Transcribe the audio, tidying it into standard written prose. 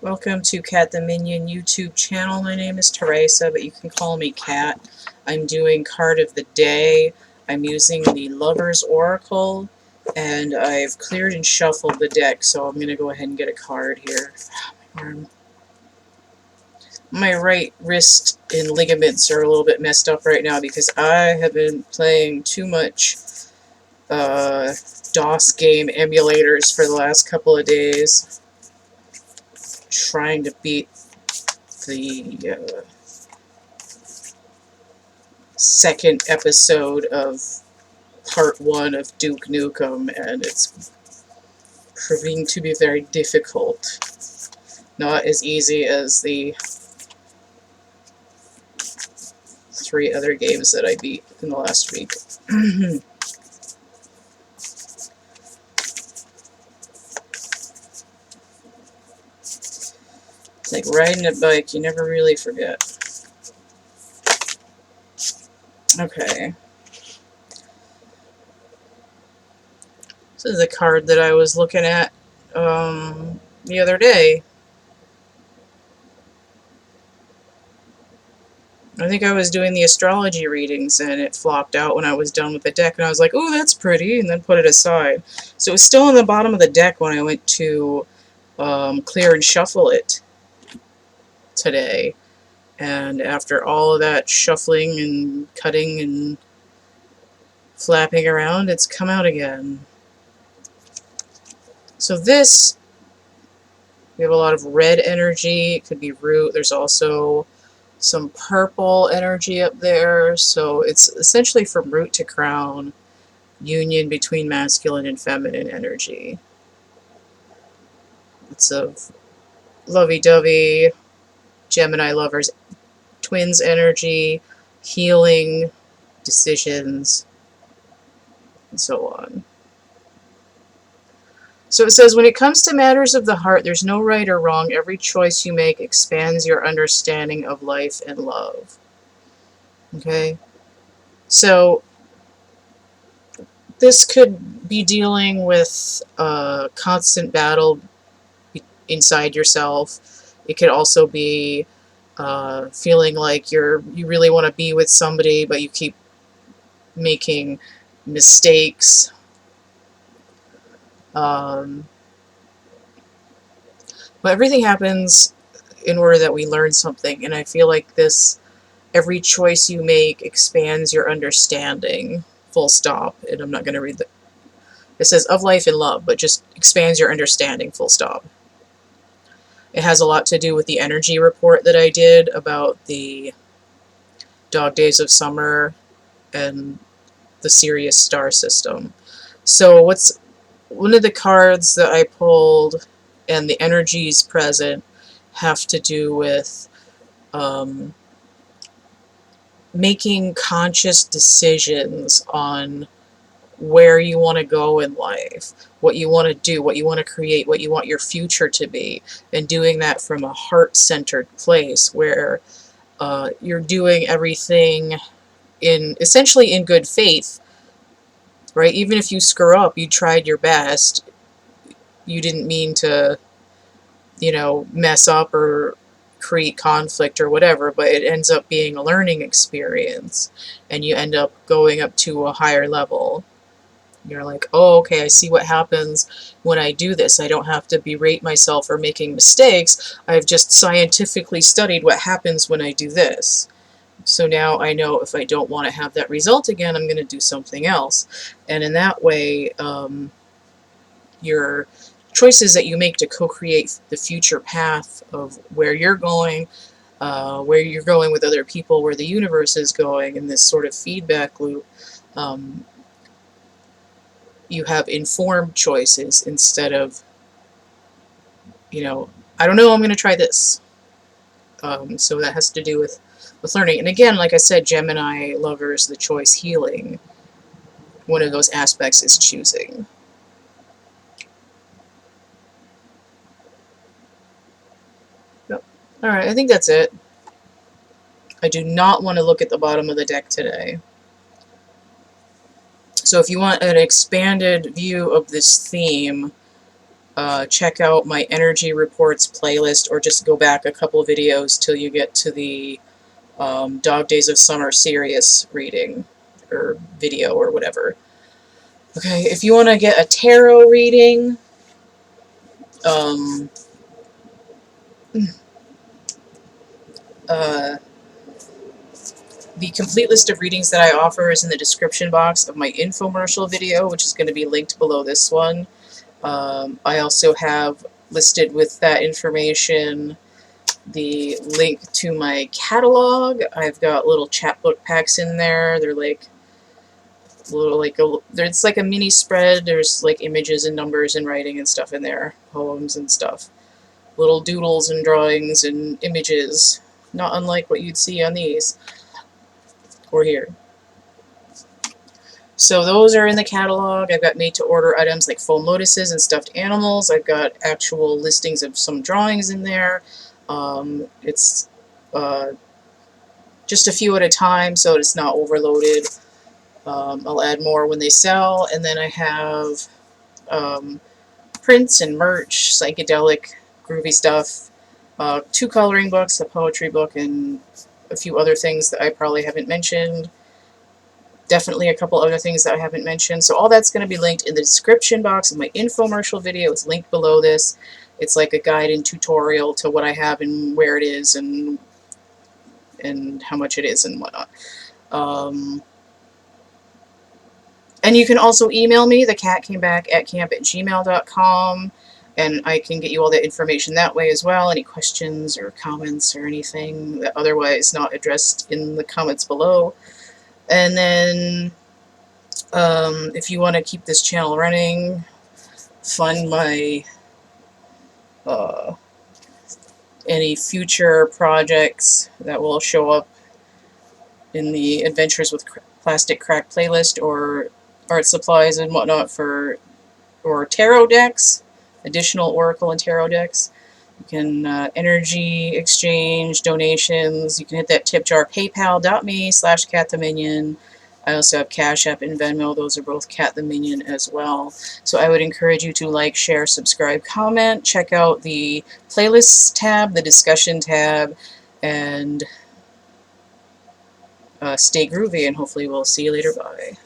Welcome to CATtheMinion YouTube channel. My name is Teresa, but you can call me Cat. I'm doing card of the day. I'm using the Lover's Oracle, and I've cleared and shuffled the deck, so I'm going to go ahead and get a card here. My right wrist and ligaments are a little bit messed up right now because I have been playing too much DOS game emulators for the last couple of days, trying to beat the second episode of part 1 of Duke Nukem, and it's proving to be very difficult. Not as easy as the 3 other games that I beat in the last week. It's like riding a bike, you never really forget. Okay. This is a card that I was looking at the other day. I think I was doing the astrology readings, and it flopped out when I was done with the deck, and I was like, oh, that's pretty, and then put it aside. So it was still on the bottom of the deck when I went to clear and shuffle it today. And after all of that shuffling and cutting and flapping around, it's come out again. So this, we have a lot of red energy. It could be root. There's also some purple energy up there. So it's essentially from root to crown, union between masculine and feminine energy. It's of lovey-dovey, Gemini lovers, twins energy, healing, decisions, and so on. So it says, when it comes to matters of the heart, there's no right or wrong. Every choice you make expands your understanding of life and love. Okay? So this could be dealing with a constant battle inside yourself. It could also be feeling like you really want to be with somebody, but you keep making mistakes. But everything happens in order that we learn something, and I feel like this, every choice you make expands your understanding, full stop. And I'm not going to read it says of life and love, but just expands your understanding, full stop. It has a lot to do with the energy report that I did about the dog days of summer and the Sirius star system. So what's one of the cards that I pulled and the energies present have to do with making conscious decisions on where you want to go in life, what you want to do, what you want to create, what you want your future to be, and doing that from a heart-centered place where you're doing everything essentially in good faith, right? Even if you screw up, you tried your best. You didn't mean to, mess up or create conflict or whatever, but it ends up being a learning experience, and you end up going up to a higher level. You're like, oh, okay, I see what happens when I do this. I don't have to berate myself for making mistakes. I've just scientifically studied what happens when I do this. So now I know if I don't want to have that result again, I'm going to do something else. And in that way, your choices that you make to co-create the future path of where you're going with other people, where the universe is going, in this sort of feedback loop, you have informed choices instead of, I don't know, I'm going to try this. So that has to do with learning. And again, like I said, Gemini lovers, the choice healing, one of those aspects is choosing. Yep. Alright, I think that's it. I do not want to look at the bottom of the deck today. So if you want an expanded view of this theme, check out my energy reports playlist, or just go back a couple videos till you get to the Dog Days of Summer Sirius reading or video or whatever. Okay, if you want to get a tarot reading, the complete list of readings that I offer is in the description box of my infomercial video, which is going to be linked below this one. I also have listed with that information the link to my catalog. I've got little chapbook packs in there. They're like little, it's like a mini spread. There's like images and numbers and writing and stuff in there, poems and stuff. Little doodles and drawings and images, not unlike what you'd see on these or here. So those are in the catalog. I've got made-to-order items like foam lotuses and stuffed animals. I've got actual listings of some drawings in there. It's just a few at a time, so it's not overloaded. I'll add more when they sell. And then I have prints and merch, psychedelic, groovy stuff, 2 coloring books, a poetry book, and a few other things that I probably haven't mentioned. Definitely a couple other things that I haven't mentioned. So all that's going to be linked in the description box of my infomercial video. It's linked below this. It's like a guide and tutorial to what I have and where it is and how much it is and whatnot. And you can also email me, thecatcamebackatcamp@gmail.com, and I can get you all that information that way as well. Any questions or comments or anything that otherwise not addressed in the comments below. And then if you want to keep this channel running, fund my any future projects that will show up in the Adventures with Plastic Crack playlist, or art supplies and whatnot or tarot decks, additional oracle and tarot decks. You can energy exchange, donations. You can hit that tip jar, paypal.me/CATtheMinion. I also have Cash App and Venmo. Those are both CATtheMinion as well. So I would encourage you to like, share, subscribe, comment. Check out the playlists tab, the discussion tab, and stay groovy, and hopefully we'll see you later. Bye.